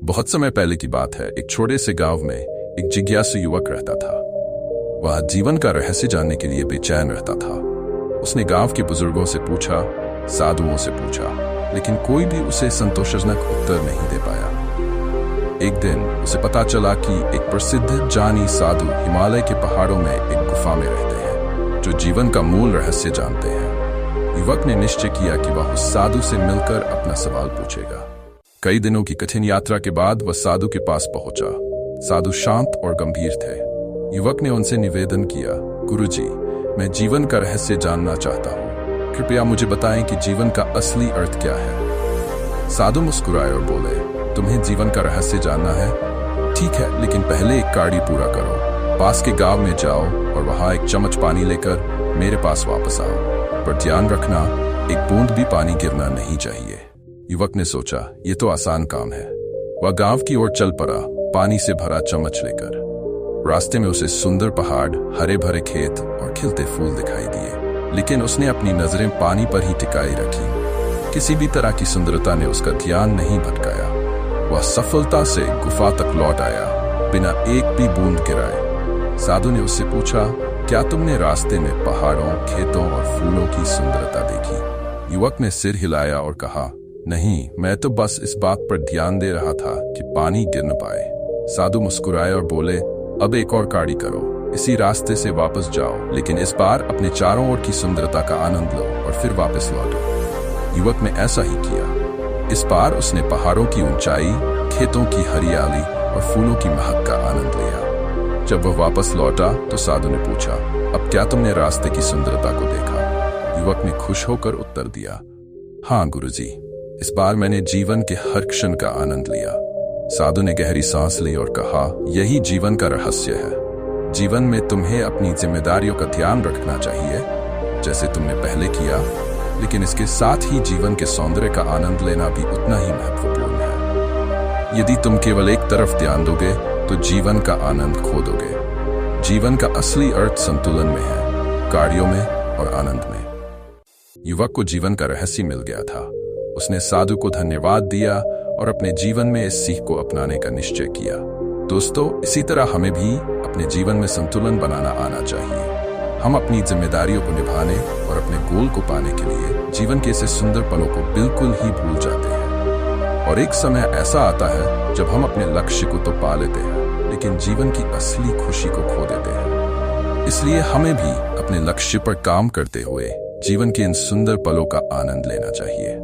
बहुत समय पहले की बात है। एक छोटे से गांव में एक जिज्ञासु युवक रहता था। वह जीवन का रहस्य जानने के लिए बेचैन रहता था। उसने गांव के बुजुर्गों से पूछा, साधुओं से पूछा, लेकिन कोई भी उसे संतोषजनक उत्तर नहीं दे पाया। एक दिन उसे पता चला कि एक प्रसिद्ध जानी साधु हिमालय के पहाड़ों में एक गुफा में रहते हैं, जो जीवन का मूल रहस्य जानते हैं। युवक ने निश्चय किया कि वह उस साधु से मिलकर अपना सवाल पूछेगा। कई दिनों की कठिन यात्रा के बाद वह साधु के पास पहुंचा। साधु शांत और गंभीर थे। युवक ने उनसे निवेदन किया, गुरुजी, मैं जीवन का रहस्य जानना चाहता हूँ। कृपया मुझे बताएं कि जीवन का असली अर्थ क्या है। साधु मुस्कुराए और बोले, तुम्हें जीवन का रहस्य जानना है? ठीक है, लेकिन पहले एक कार्य पूरा करो। पास के गांव में जाओ और वहां एक चम्मच पानी लेकर मेरे पास वापस आओ, पर ध्यान रखना, एक बूंद भी पानी गिरना नहीं चाहिए। युवक ने सोचा, ये तो आसान काम है। वह गांव की ओर चल पड़ा, पानी से भरा चम्मच लेकर। रास्ते में उसे सुंदर पहाड़, हरे भरे खेत और खिलते फूल दिखाई दिए, लेकिन उसने अपनी नजरें पानी पर ही टिकाई रखी। किसी भी तरह की सुंदरता ने उसका ध्यान नहीं भटकाया। वह सफलता से गुफा तक लौट आया, बिना एक भी बूंद गिराए। साधु ने उससे पूछा, क्या तुमने रास्ते में पहाड़ों, खेतों और फूलों की सुंदरता देखी? युवक ने सिर हिलाया और कहा, नहीं, मैं तो बस इस बात पर ध्यान दे रहा था कि पानी गिर न पाए। साधु मुस्कुराए और बोले, अब एक और कार्य करो। इसी रास्ते से वापस जाओ, लेकिन इस बार अपने चारों ओर की सुंदरता का आनंद लो और फिर वापस लौटो। युवक ने ऐसा ही किया। इस बार उसने पहाड़ों की ऊंचाई, खेतों की हरियाली और फूलों की महक का आनंद लिया। जब वह वापस लौटा तो साधु ने पूछा, अब क्या तुमने रास्ते की सुंदरता को देखा? युवक ने खुश होकर उत्तर दिया, हाँ गुरुजी, इस बार मैंने जीवन के हर क्षण का आनंद लिया। साधु ने गहरी सांस ली और कहा, यही जीवन का रहस्य है। जीवन में तुम्हें अपनी जिम्मेदारियों का ध्यान रखना चाहिए, जैसे तुमने पहले किया, लेकिन इसके साथ ही जीवन के सौंदर्य का आनंद लेना भी उतना ही महत्वपूर्ण है। यदि तुम केवल एक तरफ ध्यान दोगे तो जीवन का आनंद खो दोगे। जीवन का असली अर्थ संतुलन में है, कार्यों में और आनंद में। युवक को जीवन का रहस्य मिल गया था। उसने साधु को धन्यवाद दिया और अपने जीवन में इस सीख को अपनाने का निश्चय किया। दोस्तों, इसी तरह हमें भी अपने जीवन में संतुलन बनाना आना चाहिए। हम अपनी जिम्मेदारियों को निभाने और अपने गोल को पाने के लिए जीवन के ऐसे सुंदर पलों को बिल्कुल ही भूल जाते हैं। और एक समय ऐसा आता है जब हम अपने लक्ष्य को तो पा लेते हैं, लेकिन जीवन की असली खुशी को खो देते हैं। इसलिए हमें भी अपने लक्ष्य पर काम करते हुए जीवन के इन सुंदर पलों का आनंद लेना चाहिए।